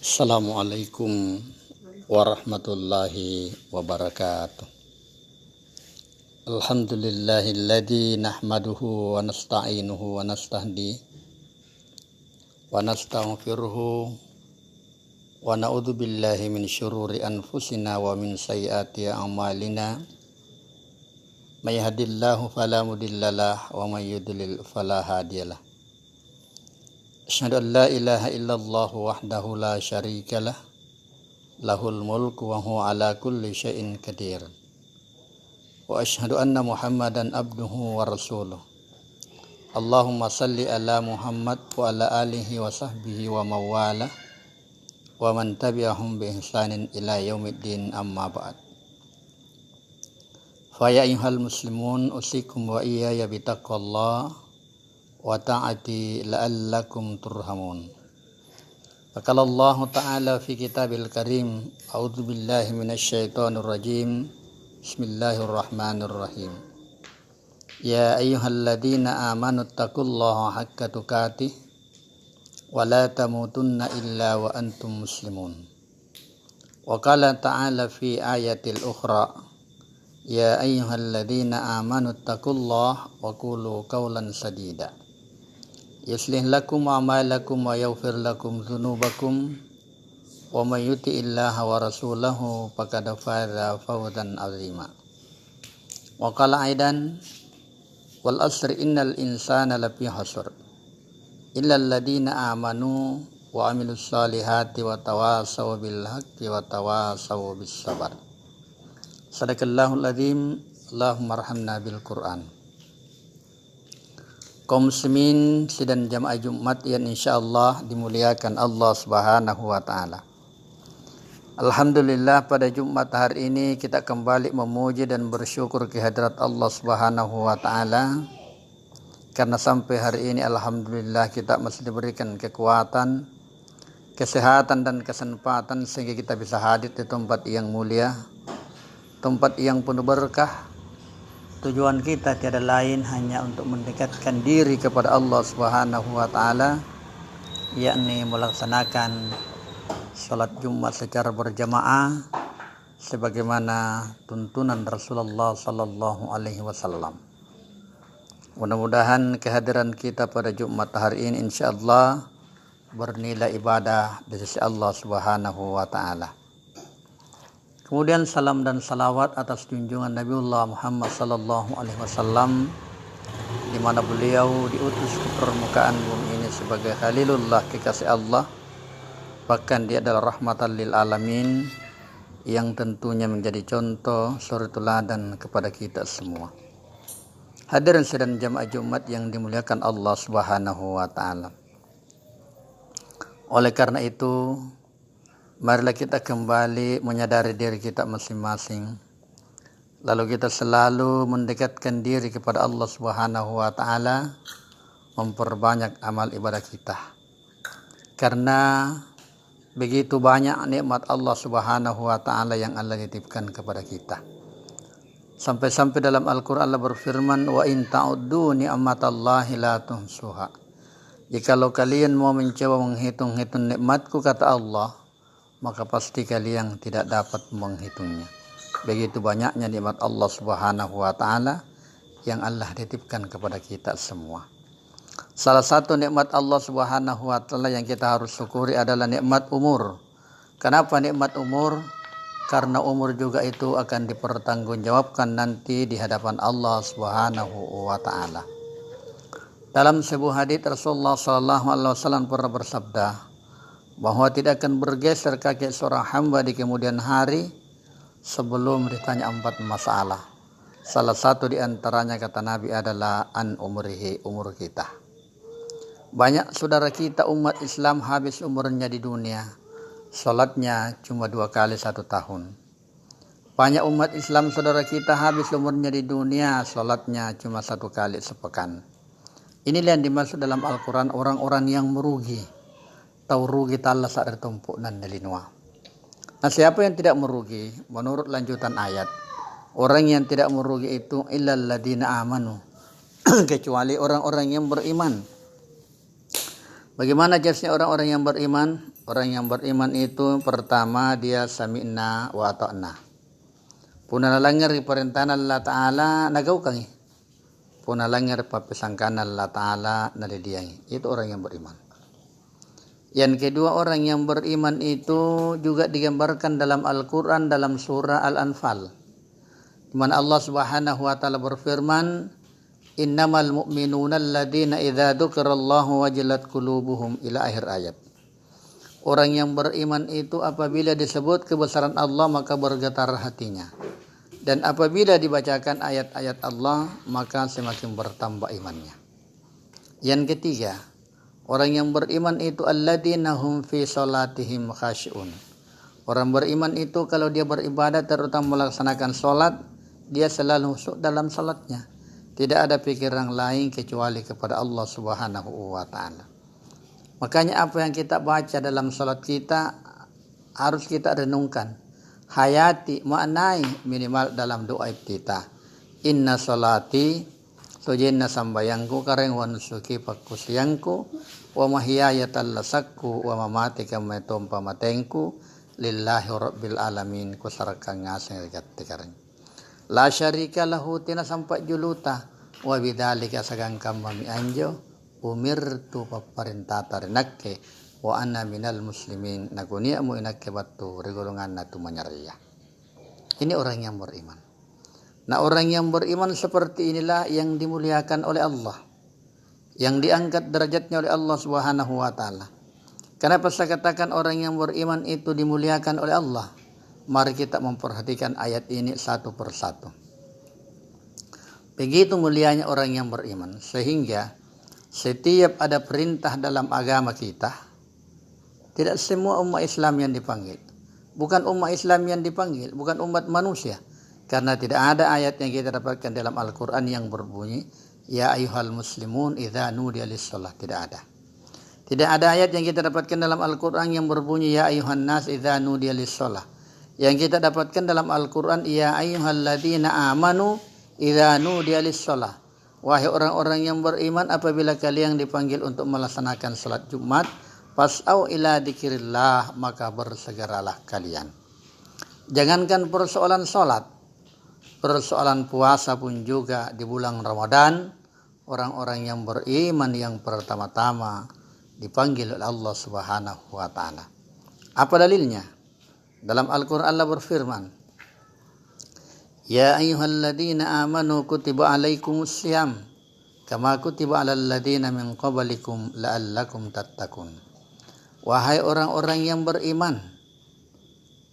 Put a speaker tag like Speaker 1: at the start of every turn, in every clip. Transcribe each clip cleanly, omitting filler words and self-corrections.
Speaker 1: Assalamualaikum warahmatullahi wabarakatuh. Alhamdulillahilladzi nahmaduhu wa nasta'inuhu wa nastahdi wa nastaghfiruhu wa na'udzu billahi min syururi anfusina wa min sayyiati a'malina. May yahdihillahu fala mudhillalah wa may yudlil fala hadiyalah. Asyhadu an la ilaha illallah wahdahu la syarikalah lahul mulku wa huwa ala kulli syai'in qadir. Wa asyhadu anna Muhammadan abduhu wa rasuluh. Allahumma salli ala Muhammad wa ala alihi wa sahbihi wa mawala wa man tabi'ahum bi ihsanin ila yaumiddin, amma ba'd. Fa ya ayyuhal muslimun usikum wa iyaya bi taqwallah wa ta'ati la'allakum turhamun. Faqala Allah Ta'ala fi kitabil karim, a'udzu billahi minasy syaithanir rajim. Bismillahirrahmanirrahim. Ya ayyuhalladzina amanu taqullaha haqqa tuqatih wa la tamutunna illa wa antum muslimun. Wa qala ta'ala fi ayatil ukhra, ya ayyuhalladzina amanu taqullaha wa qulu qawlan sadida yuslih lakum a'malakum wa yaghfir lakum dzunubakum wa may yuti'illaha wa rasulahu faqad faza fawzan 'azima. Wa qala aidan, wal asri innal insana lafi khusr illa alladziina amanu wa 'amilus solihati wa tawasaw bil haqqi wa tawasaw bis sabr. Shadaqallahul adzim. Allahumma arhamna bil Qur'an. Kaum muslimin sidang jamaah Jumat yang insyaallah dimuliakan Allah Subhanahu wa taala. Alhamdulillah, pada Jumat hari ini kita kembali memuji dan bersyukur kehadirat Allah Subhanahu wa taala karena sampai hari ini alhamdulillah kita masih diberikan kekuatan, kesehatan dan kesempatan sehingga kita bisa hadir di tempat yang mulia, tempat yang penuh berkah. Tujuan kita tiada lain hanya untuk mendekatkan diri kepada Allah Subhanahu wa taala, yakni melaksanakan salat Jumat secara berjamaah sebagaimana tuntunan Rasulullah sallallahu alaihi wasallam. Mudah-mudahan kehadiran kita pada Jumat hari ini insyaallah bernilai ibadah di sisi Allah Subhanahu wa taala. Kemudian salam dan salawat atas junjungan Nabiullah Muhammad sallallahu alaihi wasallam, di mana beliau diutus ke permukaan bumi ini sebagai Khalilullah, kekasih Allah. Bahkan dia adalah rahmatan lil alamin yang tentunya menjadi contoh suri teladan kepada kita semua. Hadirin sidang jamaah Jumat yang dimuliakan Allah Subhanahu wa taala. Oleh karena itu, marilah kita kembali menyadari diri kita masing-masing. Lalu kita selalu mendekatkan diri kepada Allah Subhanahu wa taala, memperbanyak amal ibadah kita. Karena begitu banyak nikmat Allah Subhanahu wa taala yang Allah titipkan kepada kita. Sampai-sampai dalam Al-Qur'an Allah berfirman, wa in ta'uddu ni'matallahi la tuhsuha. Jikalau kalian mau mencoba menghitung-hitung nikmatku, kata Allah, maka pasti kalian tidak dapat menghitungnya. Begitu banyaknya nikmat Allah Subhanahu wa taala yang Allah titipkan kepada kita semua. Salah satu nikmat Allah Subhanahu wa taala yang kita harus syukuri adalah nikmat umur. Kenapa nikmat umur? Karena umur juga itu akan dipertanggungjawabkan nanti di hadapan Allah Subhanahu wa taala. Dalam sebuah hadits Rasulullah sallallahu alaihi wasallam pernah bersabda bahwa tidak akan bergeser kaki seorang hamba di kemudian hari sebelum ditanya 4 masalah. Salah satu di antaranya, kata Nabi, adalah an umrihi, umur kita. Banyak saudara kita umat Islam habis umurnya di dunia, salatnya cuma 2 kali 1 tahun. Banyak umat Islam saudara kita habis umurnya di dunia, salatnya cuma 1 kali sepekan. Inilah yang dimaksud dalam Al-Quran orang-orang yang merugi. Tahu rugi tala saat tertumpuk dan nelinwa. Nah, siapa yang tidak merugi? Menurut lanjutan ayat, orang yang tidak merugi itu illal ladzina amanu, kecuali orang-orang yang beriman. Bagaimana jelasnya orang-orang yang beriman? Orang yang beriman itu pertama dia sami'na wa ata'na. Puna langgar perintah Allah Ta'ala nagaukangi. Puna langgar papisangkan Allah Ta'ala nalidiangi. Itu orang yang beriman. Yang kedua, orang yang beriman itu juga digambarkan dalam Al-Quran dalam surah Al-Anfal. Di mana Allah Subhanahu wa Ta'ala berfirman, innamal mu'minuna alladhina idza dzukirallahu wajilat qulubuhum, ila akhir ayat. Orang yang beriman itu apabila disebut kebesaran Allah maka bergetar hatinya. Dan apabila dibacakan ayat-ayat Allah maka semakin bertambah imannya. Yang ketiga, orang yang beriman itu alladzina hum fi salatihim khashi'un. Orang beriman itu kalau dia beribadah terutama melaksanakan salat, dia selalu khusyuk dalam salatnya. Tidak ada pikiran lain kecuali kepada Allah Subhanahu wa Ta'ala. Makanya apa yang kita baca dalam salat kita harus kita renungkan, hayati, maknai minimal dalam doa kita. Inna salati sujinna sambayangku kareng wa nusuki pakusiyangku wa mahyaya tallasakku wa mamati kamatom pamatengku lillahi rabbil alamin kusarakan ngaseng regati kareng. La syarika lahu tina sampai juluta wa bidzalika sagangkam mami anjo umirtu paparintah tarenakke wa anna minal muslimin nakunia mu inakke batu regolongan natu manyariya. Ini orang yang beriman. Nah, orang yang beriman seperti inilah yang dimuliakan oleh Allah, yang diangkat derajatnya oleh Allah Subhanahu wa Ta'ala. Kenapa saya katakan orang yang beriman itu dimuliakan oleh Allah? Mari kita memperhatikan ayat ini satu persatu. Begitu mulianya orang yang beriman sehingga setiap ada perintah dalam agama kita, tidak semua umat Islam yang dipanggil. Bukan umat Islam yang dipanggil, bukan umat manusia. Karena tidak ada ayat yang kita dapatkan dalam Al-Quran yang berbunyi, ya ayyuhal muslimun idza nudiya lis-shalah. Tidak ada. Tidak ada ayat yang kita dapatkan dalam Al-Quran yang berbunyi, ya ayyuhan nas idza nudiya lis-shalah. Yang kita dapatkan dalam Al-Quran, ya ayyuhalladzina amanu idza nudiya lis-shalah. Wahai orang-orang yang beriman, apabila kalian dipanggil untuk melaksanakan salat Jumat, fas'au ila dzikrillah, maka bersegeralah kalian. Jangankan persoalan salat, persoalan puasa pun juga di bulan Ramadan, orang-orang yang beriman yang pertama-tama dipanggil oleh Allah Subhanahu wa Ta'ala. Apa dalilnya? Dalam Al-Quran Allah berfirman, ya ayyuhalladzina amanu kutiba alaikumus syiyam kama kutiba alal ladzina min qablikum la'allakum tattaqun. Wahai orang-orang yang beriman,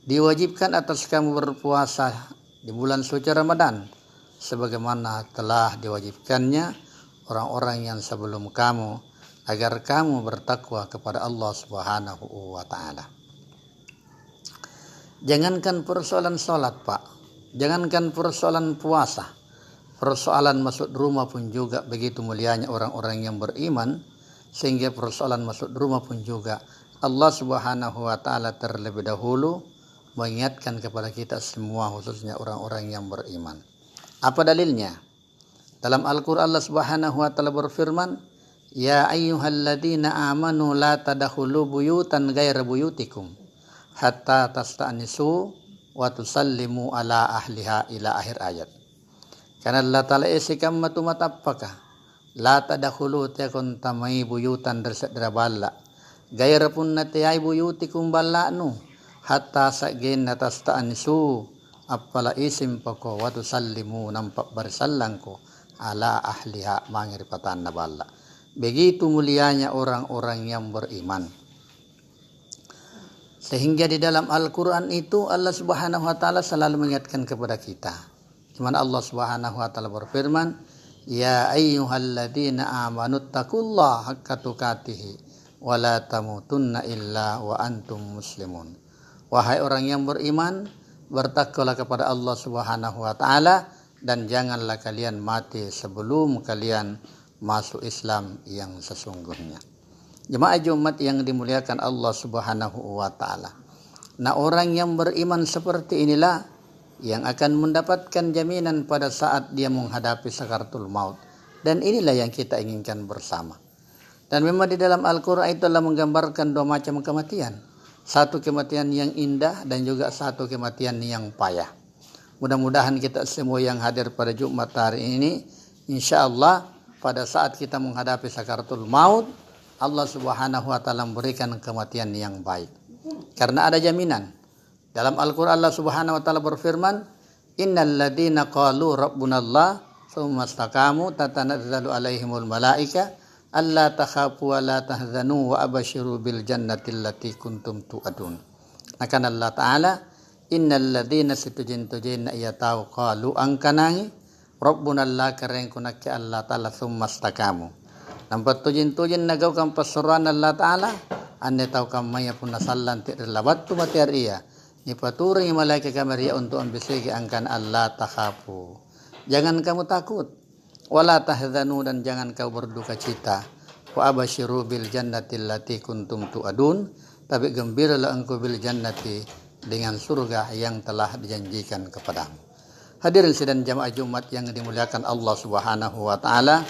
Speaker 1: diwajibkan atas kamu berpuasa di bulan suci Ramadan sebagaimana telah diwajibkannya orang-orang yang sebelum kamu agar kamu bertakwa kepada Allah Subhanahu wa Ta'ala. Jangankan persoalan salat, Pak. Jangankan persoalan puasa, persoalan masuk rumah pun juga begitu mulianya orang-orang yang beriman, sehingga persoalan masuk rumah pun juga Allah Subhanahu wa Ta'ala terlebih dahulu mengingatkan kepada kita semua, khususnya orang-orang yang beriman. Apa dalilnya? Dalam Al-Quran Allah Subhanahu wa Ta'ala berfirman, ya ayyuhalladzina amanu la tadkhulu buyutan ghaira buyutikum hatta tasta'nisu wa tusallimu ala ahliha, ila akhir ayat. Karena Allah Ta'ala isikam matumatapaka la tadkhulu takun tamai buyutan dersadra balla gaira pun natiyai buyutikum ballanu hatta sagin natasta'nisu appala isim pako wa tusallimu nampak bersallangku ala ahliha mangiripatan naballa. Begitu mulianya orang-orang yang beriman. Sehingga di dalam Al-Quran itu Allah Subhanahu wa Ta'ala selalu mengingatkan kepada kita. Di mana Allah Subhanahu wa Ta'ala berfirman, ya ayyuhalladzina amanu taqullaha haqqa tuqatih wa la tamutunna illa wa antum muslimun. Wahai orang yang beriman, bertakwalah kepada Allah Subhanahu wa Ta'ala dan janganlah kalian mati sebelum kalian masuk Islam yang sesungguhnya. Jemaah Jumat yang dimuliakan Allah Subhanahu wa Ta'ala. Nah, orang yang beriman seperti inilah yang akan mendapatkan jaminan pada saat dia menghadapi sakaratul maut. Dan inilah yang kita inginkan bersama. Dan memang di dalam Al-Quran itu telah menggambarkan dua macam kematian. satu kematian yang indah dan juga satu kematian yang payah. Mudah-mudahan kita semua yang hadir pada Jumat hari ini, insya Allah pada saat kita menghadapi sakaratul maut, Allah Subhanahu wa taala memberikan kematian yang baik. Karena ada jaminan. Dalam Al-Qur'an Allah Subhanahu wa taala berfirman, "Innal ladzina qalu rabbunallah tsumma istaqamu tatanazzalu alaihimul malaika alla takhafu wa la tahzanu wa abashiru bil jannati allati kuntum tu'adun." Akan Allah taala, innal ladzina situjin ya tahu qalu angkanangi rabbunallah kareng kunakki Allah taala tsumma istaqamu. Nampak tujin nagaw kam pasuran Allah taala ane tahu kam maya pun nasallan ti relawat tu materia ni paturing malaikat kamaria untuk ambisigi angkan Allah takhafu. Jangan kamu takut, wala tahzanu dan jangan kau berduka cita. Wa abashiru bil jannati allati kuntum tu'adun, tapi gembiralah engkau bil jannati dengan surga yang telah dijanjikan kepadamu. Hadirin sidang jamaah Jumat yang dimuliakan Allah Subhanahu wa taala,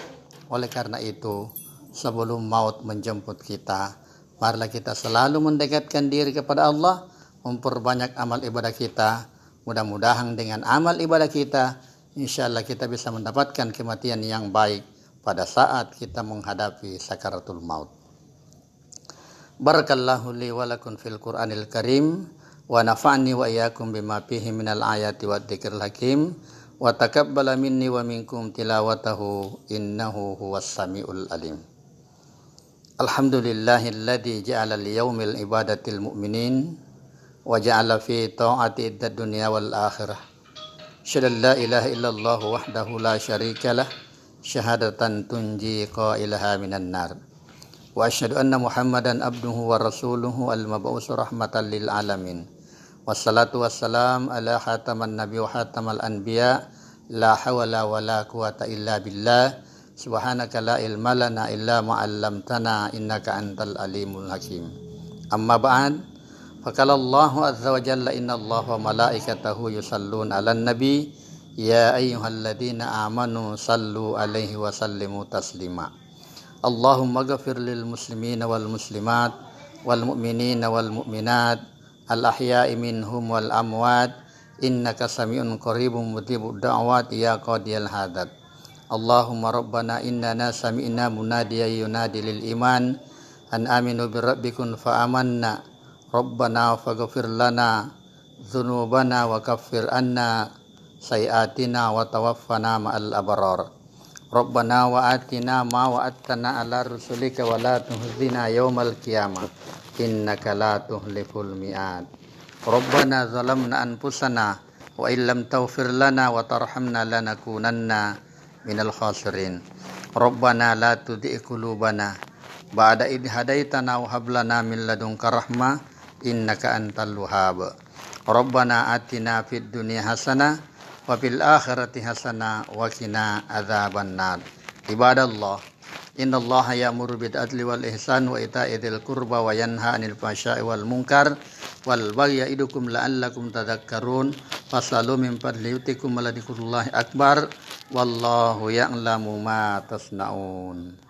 Speaker 1: oleh karena itu sebelum maut menjemput kita, marilah kita selalu mendekatkan diri kepada Allah, memperbanyak amal ibadah kita. Mudah-mudahan dengan amal ibadah kita, insya Allah kita bisa mendapatkan kematian yang baik pada saat kita menghadapi sakaratul maut. Barakallahu li wa lakum fil Qur'anil Karim wa nafa'ni wa iyyakum bima fihi minal ayati wad dzikril hakim wa taqabbala minni wa minkum tilawatahu innahu huwas samiul alim. Alhamdulillahilladzi ja'ala liyawmil ibadatil mu'minin wa ja'ala fi ta'ati iddad dunya wal akhirah. Syada la ilaha illallah wahdahu la syarikalah syahadatan tunji qailaha minan nar. Wa asyhadu anna Muhammadan abduhu wa rasuluhu al-mab'us rahmatan lil alamin. Wassalatu wassalam ala khataman nabi wa khatamal anbiya. La hawla wa la quwata illa billah. Subhanaka la ilma lana illa ma 'allamtana innaka antal alimul hakim. Amma ba'd. Faqala Allah azza wa jalla innallaha wa malaikatahu yusalluna 'alan nabi ya ayyuhalladzina amanu sallu 'alaihi wa sallimu taslima. Allahumma ghafir lil muslimina wal muslimat wal mu'minina wal mu'minat al ahya'i minhum wal amwat innaka sami'un qaribun mujibud da'wat ya qadiyal hadat. Allahumma rabbana innana sami'na munadiyan yunadi lil iman an aminu bi rabbikum fa amanna rabbana faghfir lana dzunubana wa kaffir anna sayiatina wa tawaffana ma'al abrar. Rabbana wa atina ma wa'adtana ala rusulika wa la tuhzina yaumal qiyamah innaka la tuhliful mi'ad. Rabbana zalamna anfusana wa illam taghfir lana wa tarhamna lanakunanna minal khasirin. Rabbana la tudzi' qulubana ba'da idh hadaitana wa hab lana min ladunka rahmah innaka antal wahhab. Rabbana atina fid dunya hasanah wa fil akhirati hasanah wa qina adzabannar. Ibadallah, innallaha ya'muru bil adli wal ihsan wa ita'i dzil qurba wa yanha 'anil fahsya'i wal munkar wal baghi ya'idukum la'allakum tadhakkarun. Fasalu min fadli yutikum wa la dzikrullahi akbar wallahu ya'lamu ma tasna'un.